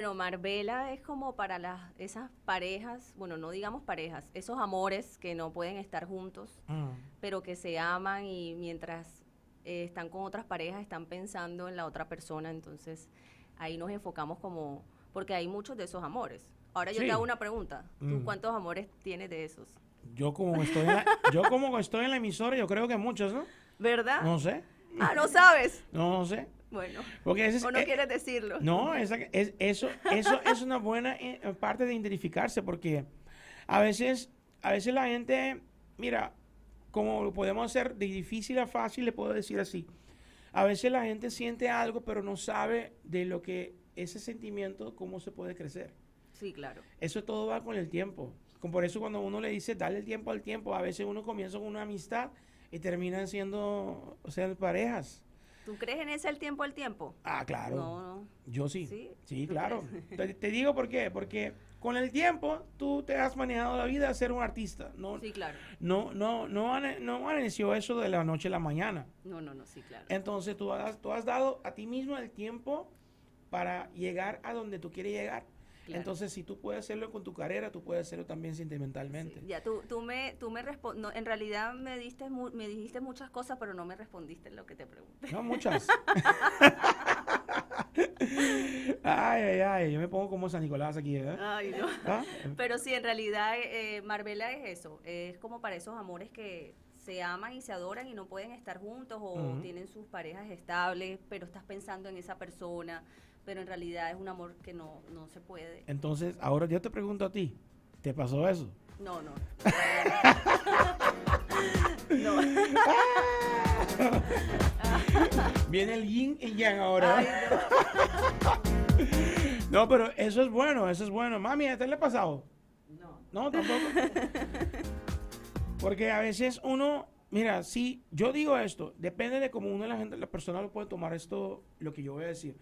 Pero Marbella es como para esas parejas, bueno, no digamos parejas, esos amores que no pueden estar juntos, Mm. pero que se aman y mientras están con otras parejas están pensando en la otra persona, entonces ahí nos enfocamos como, porque hay muchos de esos amores. Ahora yo te hago Sí. una pregunta, ¿tú Mm. cuántos amores tienes de esos? Yo como estoy en la emisora, yo creo que muchos, ¿no? ¿Verdad? No sé. Ah, ¿no sabes? No sé. Bueno, Porque o no quieres decirlo. no, eso es una buena parte de identificarse, porque a veces, a veces la gente, mira, como lo podemos hacer de difícil a fácil, le puedo decir así. A veces la gente siente algo, pero no sabe de lo que ese sentimiento, cómo se puede crecer. Sí, claro. Eso todo va con el tiempo. Por eso cuando uno le dice, dale el tiempo al tiempo, a veces uno comienza con una amistad y terminan siendo, o sea, parejas. ¿Tú crees en ese el tiempo al tiempo? Ah, claro. No, no. Yo sí. ¿Sí? Sí, ¿Tú crees? claro. Te digo por qué. Porque con el tiempo tú te has manejado la vida a ser un artista. No, Sí, claro. no amaneció eso de la noche a la mañana. No, no, no, sí, claro. Entonces tú has dado a ti mismo el tiempo para llegar a donde tú quieres llegar. Claro. Entonces, si tú puedes hacerlo con tu carrera, tú puedes hacerlo también Sí, sentimentalmente. ya tú me no, en realidad me dijiste muchas cosas, pero no me respondiste lo que te pregunté. No, muchas. Ay, ay, ay. Yo me pongo como San Nicolás aquí, ¿eh? Ay, no. ¿Ah? Pero sí, en realidad Marbella es eso, es como para esos amores que se aman y se adoran y no pueden estar juntos o Ujú. tienen sus parejas estables, pero estás pensando en esa persona, pero en realidad es un amor que no se puede. Entonces, ahora yo te pregunto a ti, ¿te pasó eso? No, no, la verdad no. No. Viene el yin y yang ahora. Ay, no. No, pero eso es bueno, eso es bueno. Mami, ¿a usted le ha pasado? No. No, tampoco. Porque a veces uno, mira, si yo digo esto, depende de cómo uno la gente, la persona lo puede tomar esto, lo que yo voy a decir.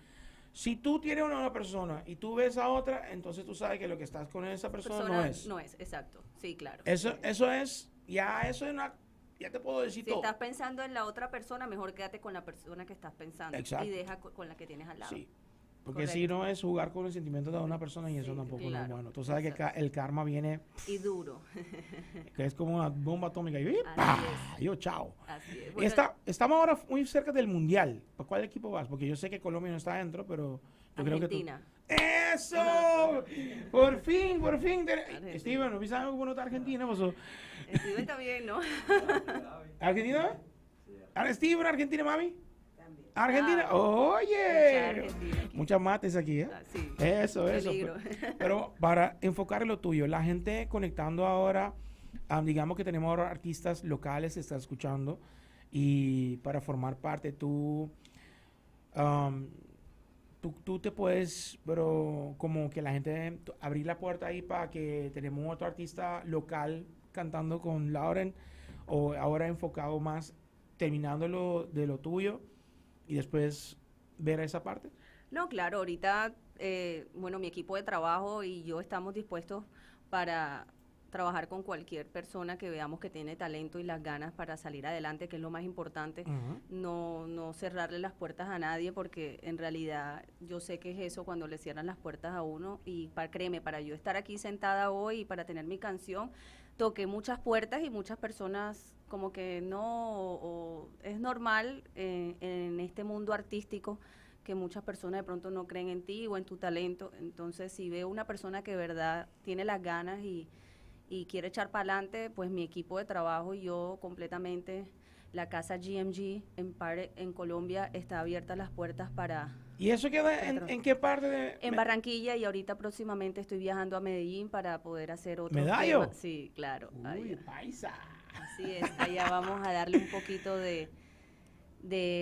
Si tú tienes una persona y tú ves a otra, entonces tú sabes que lo que estás con esa persona no Persona es. no es, exacto. Sí, claro. Eso es, eso es una, ya te puedo decir Si todo. estás pensando en la otra persona, mejor quédate con la persona que estás pensando y Exacto. deja con la que tienes al lado. Sí. Porque si Correcto. no es jugar con el sentimiento de una persona y eso Sí, tampoco no es claro. bueno. Tú sabes que Exacto. el karma viene, Y duro. que es como una bomba atómica. Y Así ¡pah! es. Yo, chao. Así es. Y Bueno, estamos ahora muy cerca del mundial. ¿Por cuál equipo vas? Porque yo sé que Colombia no está dentro, pero yo creo que tú. Argentina. ¡Eso! Por fin, por fin. Argentina. Steven, ¿no viste algo bueno de Argentina? Pues, Steven está bien, ¿no? ¿Argentina? ¿Steven, Argentina, mami? Argentina, Ah, mucha oye, Argentina aquí. muchas mates aquí, ¿eh? Ah, sí. Eso. Peligro. Pero para enfocar en lo tuyo, la gente conectando ahora, digamos que tenemos ahora artistas locales que están escuchando y para formar parte am, tú te puedes, pero como que la gente abrir la puerta ahí para que tenemos otro artista local cantando con Lauren o ahora enfocado más terminando de lo tuyo y después ver esa parte. No, claro, ahorita, bueno, mi equipo de trabajo y yo estamos dispuestos para trabajar con cualquier persona que veamos que tiene talento y las ganas para salir adelante, que es lo más importante, Ujú. no cerrarle las puertas a nadie, porque en realidad yo sé que es eso cuando le cierran las puertas a uno y créeme, para yo estar aquí sentada hoy y para tener mi canción, toqué muchas puertas y muchas personas como que no, es normal en este mundo artístico que muchas personas de pronto no creen en ti o en tu talento. Entonces, si veo una persona que de verdad tiene las ganas y quiere echar para adelante, pues mi equipo de trabajo y yo completamente, la casa GMG en Colombia está abierta las puertas ¿Y eso queda para trabajar. en qué parte de En Barranquilla y ahorita próximamente estoy viajando a Medellín para poder hacer otros Medallo? temas. Sí, claro. Uy, Allá. paisa. Así es. Allá vamos a darle un poquito de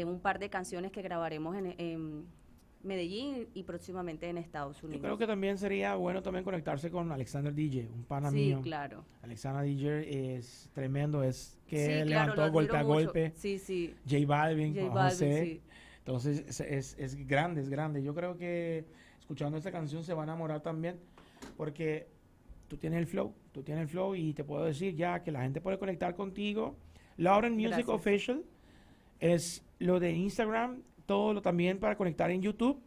un par de canciones que grabaremos en Medellín y próximamente en Estados Yo creo Unidos. que también sería bueno también conectarse con Alexander DJ, un pana Sí, mío. claro. Alexander DJ es tremendo, es que Sí, claro, lo levantó golpe admiro a mucho. golpe. Sí, sí. J Balvin, J con Balvin, José. sí. Entonces es grande, es grande. Yo creo que escuchando esta canción se va a enamorar también porque tú tienes el flow y te puedo decir ya que la gente puede conectar contigo. Lauren Music Gracias. Official es lo de Instagram, todo lo también para conectar en YouTube.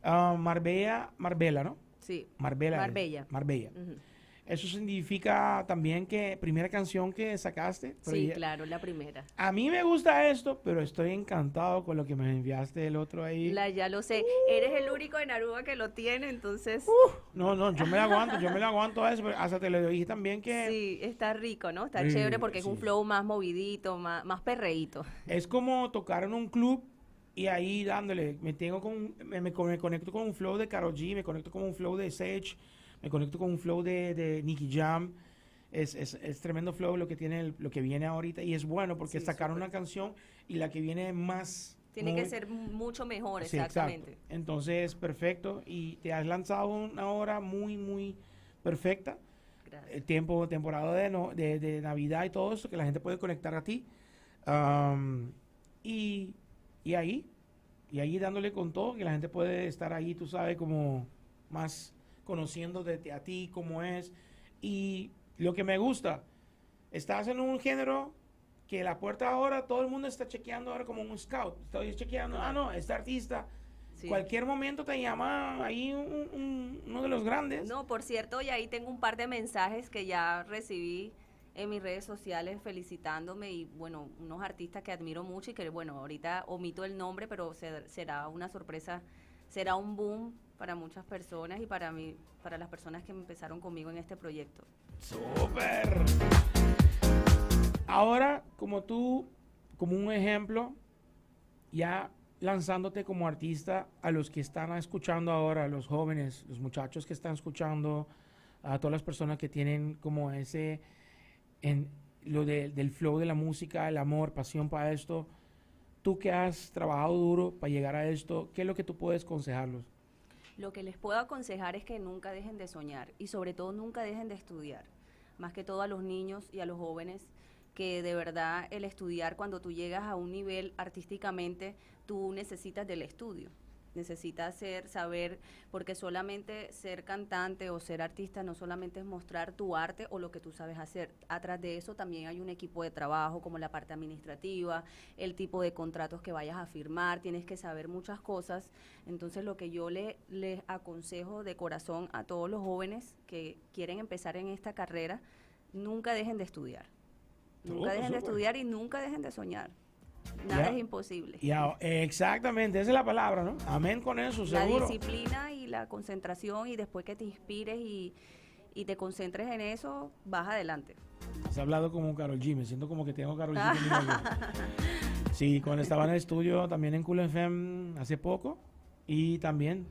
Marbella, ¿no? Sí, Marbella. Marbella. Marbella. Ujú. Eso significa también que primera canción que sacaste. Pero Sí, claro, la primera. a mí me gusta esto, pero estoy encantado con lo que me enviaste el otro ahí. Ya lo sé. Eres el único en Aruba que lo tiene, entonces No, no, yo me la aguanto a eso, pero hasta te lo dije también que sí, está rico, ¿no? Está Sí, chévere porque es un sí. flow más movidito, más perreíto. es como tocar en un club y ahí dándole, me conecto con un flow de Karol G, me conecto con un flow de Sage, me conecto con un flow de Nicky Jam. Es tremendo flow lo que tiene lo que viene ahorita y es bueno porque Sí, sacaron súper. una canción y la que viene más Tiene que muy- ser mucho mejor, sí, exacto. exactamente. Entonces, perfecto y te has lanzado una hora muy muy perfecta. Gracias. Temporada de Navidad y todo eso, que la gente puede conectar a ti. Am, y, y ahí, y ahí dándole con todo, que la gente puede estar ahí, tú sabes, como más conociendo a ti, cómo es. Y lo que me gusta, estás en un género que la puerta ahora, todo el mundo está chequeando ahora como un scout. Estoy chequeando, no, este artista, Sí. cualquier momento te llama ahí uno de los grandes. No, por cierto, y ahí tengo un par de mensajes que ya recibí en mis redes sociales felicitándome y bueno, unos artistas que admiro mucho y que bueno, ahorita omito el nombre, pero será una sorpresa, será un boom para muchas personas y para mí, para las personas que empezaron conmigo en este proyecto. Súper. Ahora, como un ejemplo, ya lanzándote como artista a los que están escuchando ahora, a los jóvenes, los muchachos que están escuchando, a todas las personas que tienen como en del flow de la música, el amor, pasión para esto, tú que has trabajado duro para llegar a esto, ¿qué es lo que tú puedes aconsejarlos? Lo que les puedo aconsejar es que nunca dejen de soñar y sobre todo nunca dejen de estudiar. Más que todo a los niños y a los jóvenes, que de verdad el estudiar cuando tú llegas a un nivel artísticamente, tú necesitas del estudio. Necesitas saber, porque solamente ser cantante o ser artista no solamente es mostrar tu arte o lo que tú sabes hacer. Atrás de eso también hay un equipo de trabajo, como la parte administrativa, el tipo de contratos que vayas a firmar, tienes que saber muchas cosas. Entonces lo que yo les aconsejo de corazón a todos los jóvenes que quieren empezar en esta carrera, nunca dejen de estudiar. Nunca dejen de Súper. estudiar y nunca dejen de soñar. Nada Ya. es imposible. Exactamente, esa es la palabra, ¿no? Amén con eso, La seguro. disciplina y la concentración y después que te inspires y te concentres en eso, vas adelante. Has hablado como Karol G, me siento como que tengo Karol G conmigo aquí. Sí, cuando estaba en el estudio también en Cool FM hace poco y también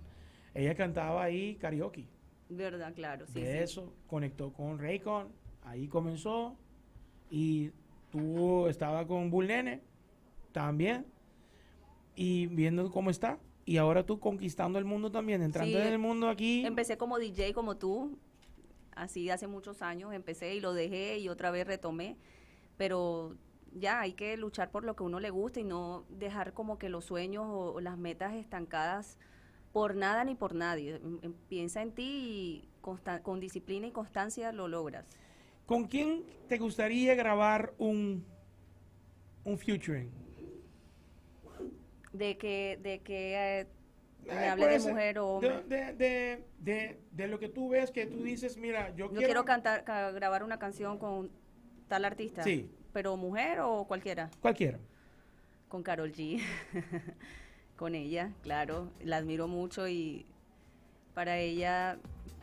ella cantaba ahí karaoke. ¿Verdad? Claro, sí, De sí. eso conectó con Raycon, ahí comenzó y tú estaba con Bull Nene también y viendo cómo está y ahora tú conquistando el mundo también, entrando Sí, en el mundo aquí. Empecé como DJ como tú, así hace muchos años empecé y lo dejé y otra vez retomé, pero ya hay que luchar por lo que a uno le gusta y no dejar como que los sueños o las metas estancadas por nada ni por nadie. Piensa en ti y con disciplina y constancia lo logras. ¿Con quién te gustaría grabar un featuring? De que me hable Puede de ser mujer o hombre. de lo que tú ves, que tú dices, mira, yo Yo quiero grabar una canción con tal artista. Sí. Pero mujer o cualquiera. Cualquiera. Con Karol G. Con ella, claro. La admiro mucho y para ella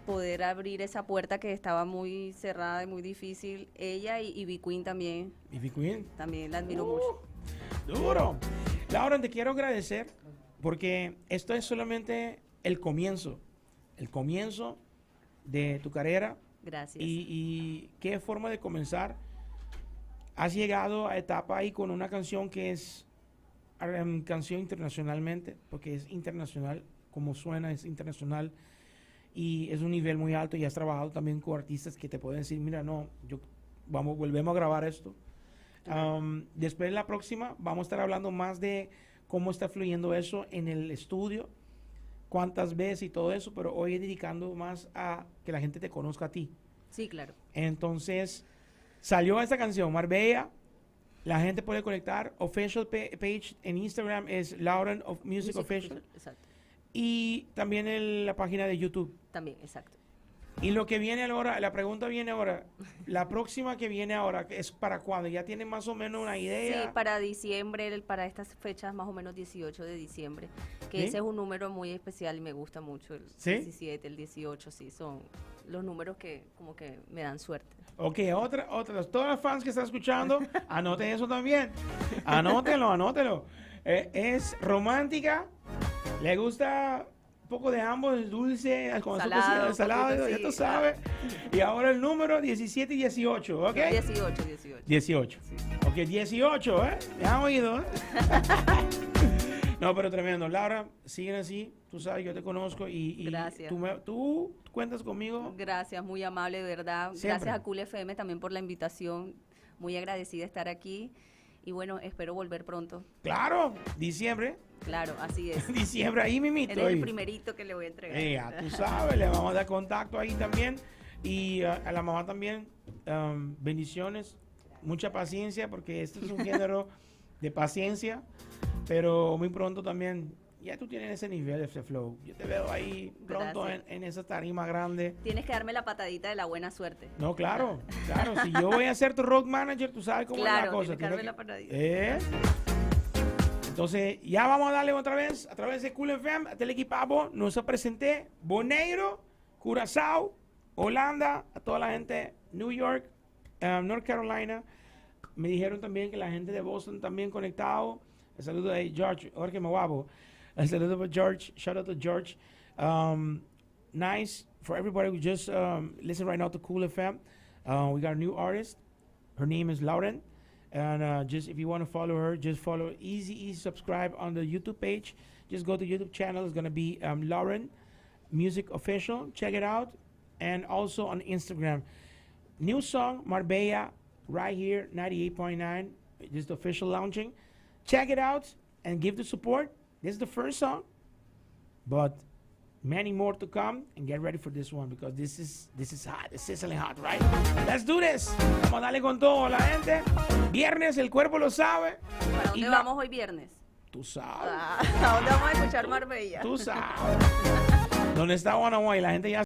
poder abrir esa puerta que estaba muy cerrada y muy difícil. Ella y Ivy Queen también. Ivy Queen. También la admiro mucho. Duro. Laura, te quiero agradecer porque esto es solamente el comienzo de tu carrera Gracias. y qué forma de comenzar. Has llegado a etapa ahí con una canción que es canción internacionalmente, porque es internacional, como suena, es internacional y es un nivel muy alto y has trabajado también con artistas que te pueden decir, mira, no, volvemos a grabar esto. Después la próxima vamos a estar hablando más de cómo está fluyendo eso en el estudio, cuántas veces y todo eso, pero hoy dedicando más a que la gente te conozca a ti. Sí, claro. Entonces, salió esta canción, Marbella, la gente puede conectar, official page en Instagram es Lauren of Music Official. Exacto. y también en la página de YouTube. También, exacto. Y lo que viene ahora, la pregunta viene ahora, la próxima que viene ahora, ¿es para cuándo? ¿Ya tienen más o menos una idea? Sí, para diciembre, para estas fechas más o menos 18 de diciembre, que ¿Sí? ese es un número muy especial y me gusta mucho, el ¿Sí? 17, el 18, sí, son los números que como que me dan suerte. Ok, todos los fans que están escuchando, anoten eso también. Anótenlo. Es romántica, le gusta un poco de ambos, dulce, con Salado, salado, poquito, ya sí, tú sabes. Y ahora el número 17 y 18, ¿ok? 18. 18. Sí. Ok, 18, ¿eh? ¿Me han oído? No, pero tremendo. Laura, siguen así. Tú sabes, yo te conozco y Gracias. tú cuentas conmigo. Gracias, muy amable, de verdad. Siempre. Gracias a Cool FM también por la invitación. Muy agradecida de estar aquí. Y bueno, espero volver pronto. Claro, diciembre. Claro, así es. Diciembre, ahí mimito. Eres el ahí. primerito que le voy a entregar. Ya tú sabes, le vamos a dar contacto ahí también. Y a la mamá también, bendiciones, mucha paciencia, porque este es un género de paciencia, pero muy pronto también, ya tú tienes ese nivel, ese flow. Yo te veo ahí pronto en esa tarima grande. Tienes que darme la patadita de la buena suerte. No, claro. Si yo voy a ser tu rock manager, tú sabes cómo es la Claro, cosa. tienes que darme Tienes la patadita. Entonces, ya vamos a darle otra vez, a través de Cool FM, a Telequipapo, nos presenté Bonaire, Curazao, Holanda, a toda la gente, New York, North Carolina. Me dijeron también que la gente de Boston también conectado. El saludo a George, Jorge Maguabo. El saludo para George, shout out to George. Nice for everybody who just listen right now to Cool FM. We got a new artist. Her name is Lauren. And just if you want to follow her, just follow easy subscribe on the YouTube page. Just go to YouTube channel. It's going to be Lauren Music Official. Check it out. And also on Instagram. New song, Marbella, right here, 98.9. This is the official launching. Check it out and give the support. This is the first song. But many more to come, and get ready for this one because this is hot, it's sizzling hot, right? Let's do this. Vamos a darle con todo a la gente. Viernes, el cuerpo lo sabe. ¿Para Y dónde vamos hoy viernes? Tú sabes. ¿A dónde vamos a escuchar Marbella? Tú sabes. ¿Dónde está Guanajuato? La gente ya